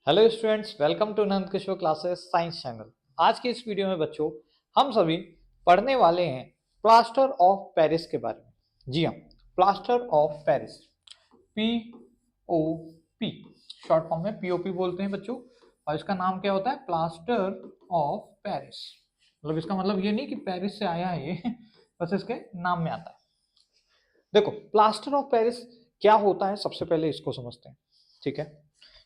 Hello students, welcome to Nand Kishore classes science channel. आज की इस वीडियो में बच्चों हम सभी पढ़ने वाले हैं प्लास्टर ऑफ पेरिस के बारे में। जी हाँ, plaster of Paris, POP, short form में पीओपी बोलते हैं बच्चों। और इसका नाम क्या होता है? Plaster of Paris. मतलब इसका मतलब ये नहीं कि पेरिस से आया है ये बस इसके नाम में आता है। देखो, प्लास्टर ऑफ पेरिस क्या होता है, सबसे पहले इसको समझते हैं। ठीक है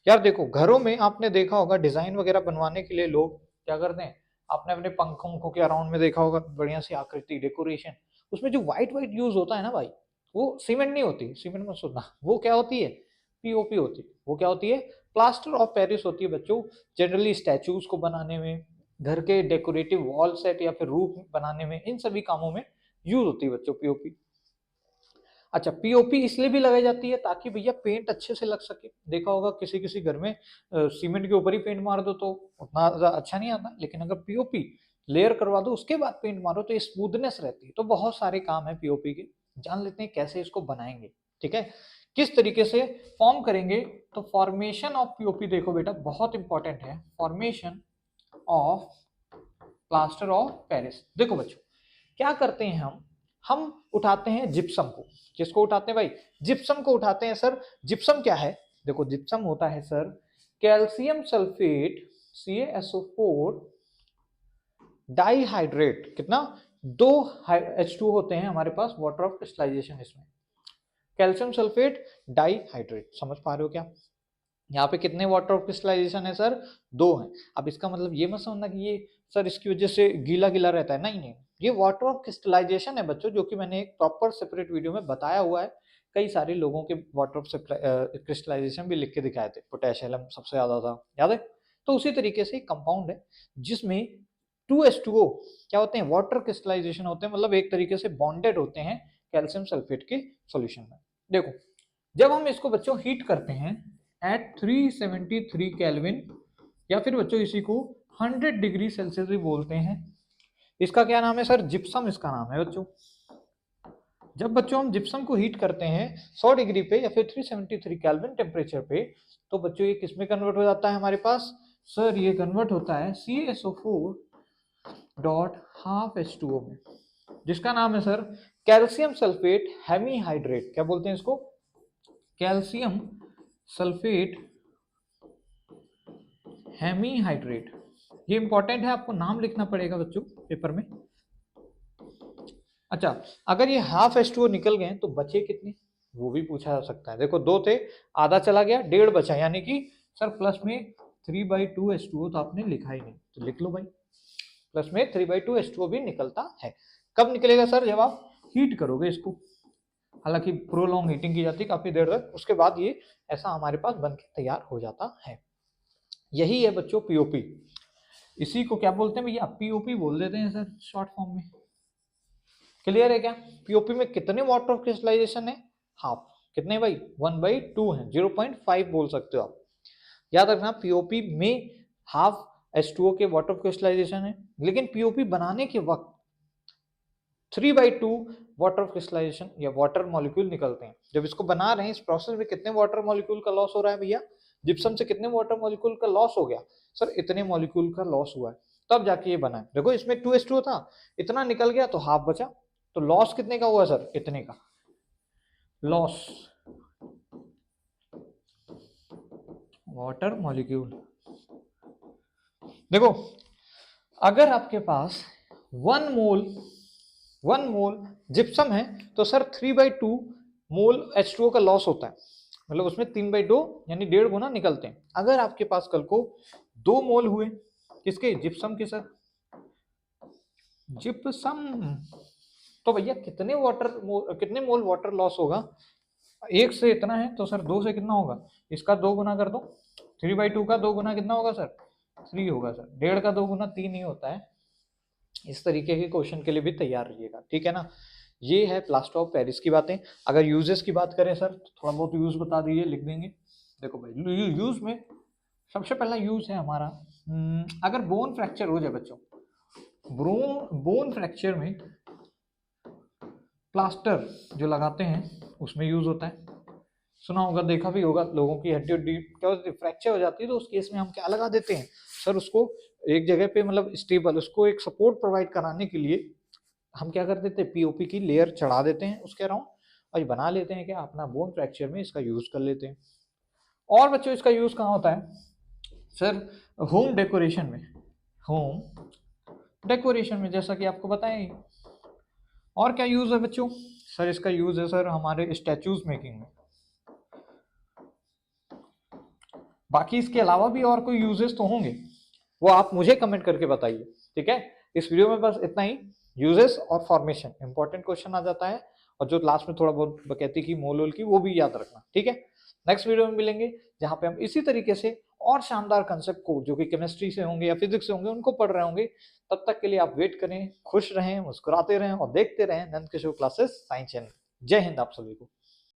यार, देखो घरों में आपने देखा होगा डिजाइन वगैरह बनवाने के लिए लोग क्या करते हैं, आपने अपने पंखों के अराउंड में देखा होगा बढ़िया सी आकृति डेकोरेशन, उसमें जो व्हाइट व्हाइट यूज होता है ना भाई, वो सीमेंट नहीं होती, सीमेंट मत सुनना, वो क्या होती है? पीओपी होती है। वो क्या होती है? प्लास्टर ऑफ पेरिस होती है बच्चों। जनरली स्टैचूज को बनाने में, घर के डेकोरेटिव वॉल सेट या फिर रूफ बनाने में, इन सभी कामों में यूज होती है बच्चों पीओपी। अच्छा, पीओपी इसलिए भी लगाई जाती है ताकि भैया पेंट अच्छे से लग सके। देखा होगा किसी किसी घर में सीमेंट के ऊपर ही पेंट मार दो तो उतना अच्छा नहीं आता, लेकिन अगर पीओपी लेयर करवा दो उसके बाद पेंट मारो तो ये स्मूथनेस रहती है। तो बहुत सारे काम है पीओपी के, जान लेते हैं कैसे इसको बनाएंगे। ठीक है, किस तरीके से फॉर्म करेंगे। तो फॉर्मेशन ऑफ पीओपी देखो बेटा, बहुत इंपॉर्टेंट है formation of plaster of Paris. देखो बच्चों, क्या करते हैं हम उठाते हैं जिप्सम को। किसको उठाते हैं भाई? जिप्सम को उठाते हैं सर। जिप्सम क्या है? देखो, जिप्सम होता है sir calcium sulphate CaSO4 dihydrate. कितना? दो H2 होते हैं हमारे पास, वाटर ऑफ क्रिस्टलाइजेशन इसमें। कैल्शियम सल्फेट डाईहाइड्रेट, समझ पा रहे हो क्या? यहाँ पे कितने वाटर ऑफ क्रिस्टलाइजेशन है सर? दो हैं। अब इसका मतलब ये मत समझना कि ये सर इसकी वजह से गीला गीला रहता है, नहीं नहीं, ये वाटर ऑफ क्रिस्टलाइजेशन है बच्चों, जो कि मैंने एक प्रॉपर सेपरेट वीडियो में बताया हुआ है। कई सारे लोगों के वाटर ऑफ क्रिस्टलाइजेशन भी लिख के दिखाए थे, पोटेशियम सबसे ज्यादा था, याद है? तो उसी तरीके से एक कंपाउंड है जिसमें 2H2O क्या होते हैं? वाटर क्रिस्टलाइजेशन होते हैं, मतलब एक तरीके से बॉन्डेड होते हैं कैल्शियम सल्फेट के सॉल्यूशन में। देखो, जब हम इसको बच्चों हीट करते हैं एट 373 केल्विन, या फिर बच्चों इसी को 100 डिग्री सेल्सियस भी बोलते हैं। इसका क्या नाम है सर? जिप्सम इसका नाम है बच्चों। जब बच्चों हम जिप्सम को हीट करते हैं 100 डिग्री पे या फिर 373 केल्विन टेम्परेचर पे, तो बच्चों ये किसमें कन्वर्ट हो जाता है हमारे पास? सर ये कन्वर्ट होता है CaSO4.12H2O में, जिसका नाम है सर कैल्शियम सल्फेट हेमीहाइड्रेट। क्या बोलते हैं इसको? Calcium sulphate hemihydrate. ये इंपॉर्टेंट है, आपको नाम लिखना पड़ेगा बच्चों पेपर में। अच्छा, अगर ये हाफ H2O निकल गए तो बचे कितने, वो भी पूछा जा सकता है। देखो, दो थे, आधा चला गया, डेढ़ बचा, यानी कि सर प्लस में 3/2H2O तो आपने लिखा ही नहीं, तो लिख लो भाई, प्लस में 3/2H2O भी निकलता है। कब निकलेगा सर? जब आप हीट करोगे इसको। हालांकि प्रोलॉन्ग हीटिंग की जाती है काफी देर तक, उसके बाद ये ऐसा हमारे पास बन के तैयार हो जाता है। यही है बच्चों पीओपी। इसी को क्या बोलते हैं भैया? पीओपी बोल देते हैं सर शॉर्ट फॉर्म में। क्लियर है क्या? पीओपी में कितने वाटर ऑफ क्रिस्टलाइजेशन है? हाफ। कितने भाई? 1/2 है, 0.5 बोल सकते हो आप। याद रखना, पीओपी में हाफ H2O के वाटर ऑफ क्रिस्टलाइजेशन है, लेकिन पीओपी बनाने के वक्त 3/2 वाटर ऑफ क्रिस्टलाइजेशन या वाटर मॉलिक्यूल निकलते हैं। जब इसको बना रहे हैं, इस प्रोसेस में कितने वाटर मॉलिक्यूल का लॉस हो रहा है भैया? जिप्सम से कितने वाटर मॉलिक्यूल का लॉस हो गया? सर इतने मॉलिक्यूल का लॉस हुआ है, तब जाके ये बना है। देखो, इसमें 2H2O था, इतना निकल गया तो हाफ बचा, तो लॉस कितने का हुआ सर? इतने का लॉस, वाटर मॉलिक्यूल। देखो, अगर आपके पास 1 मोल जिप्सम है तो सर 3/2 मोल H2O का लॉस होता है, मतलब उसमें 3/2 यानी 1.5 गुना निकलते हैं। अगर आपके पास कल को 2 मोल हुए, किसके? जिप्सम के सर, जिप्सम, तो भैया कितने मोल वाटर लॉस होगा? एक से इतना है तो सर दो से कितना होगा? इसका 2 गुना कर दो, 3/2 का 2 गुना कितना होगा सर? 3 होगा सर। 1.5 का 2 गुना 3 ही होता है। इस तरीके के क्वेश्चन के लिए भी तैयार रहिएगा, ठीक है ना? ये है प्लास्टर ऑफ पेरिस की बातें। अगर यूजेस की बात करें सर, तो थोड़ा बहुत यूज बता दीजिए, लिख देंगे। देखो भाई, यूज में सबसे पहला यूज है हमारा, अगर बोन फ्रैक्चर हो जाए बच्चों, बोन फ्रैक्चर में प्लास्टर जो लगाते हैं उसमें यूज होता है। सुना होगा, देखा भी होगा, लोगों की हड्डी उड्डी क्या होती है, फ्रैक्चर हो जाती है, तो उस केस में हम क्या लगा देते हैं सर, उसको एक जगह पे मतलब स्टेबल, उसको एक सपोर्ट प्रोवाइड कराने के लिए हम क्या कर देते हैं, पीओपी की लेयर चढ़ा देते हैं उसके अराउंड, और ये बना लेते हैं कि अपना बोन फ्रैक्चर में इसका यूज कर लेते हैं। और बच्चों इसका यूज कहाँ होता है सर, होम डेकोरेशन में, होम डेकोरेशन में, जैसा कि आपको बताएं। और क्या यूज है बच्चों, सर इसका यूज है सर हमारे स्टैचूज मेकिंग में। बाकी इसके अलावा भी और कोई यूजेस तो होंगे, वो आप मुझे कमेंट करके बताइए, ठीक है। इस वीडियो में बस इतना ही, यूजेस और फॉर्मेशन इंपॉर्टेंट क्वेश्चन आ जाता है, और जो लास्ट में थोड़ा बहुत बकैती की मोल वोल की वो भी याद रखना, ठीक है। नेक्स्ट वीडियो में मिलेंगे जहां पे हम इसी तरीके से और शानदार कंसेप्ट को जो कि केमिस्ट्री से होंगे या फिजिक्स से होंगे उनको पढ़ रहे होंगे। तब तक के लिए आप वेट करें, खुश रहें, मुस्कुराते रहें और देखते रहें नंद किशोर क्लासेस साइंस चैनल। जय हिंद आप सभी को।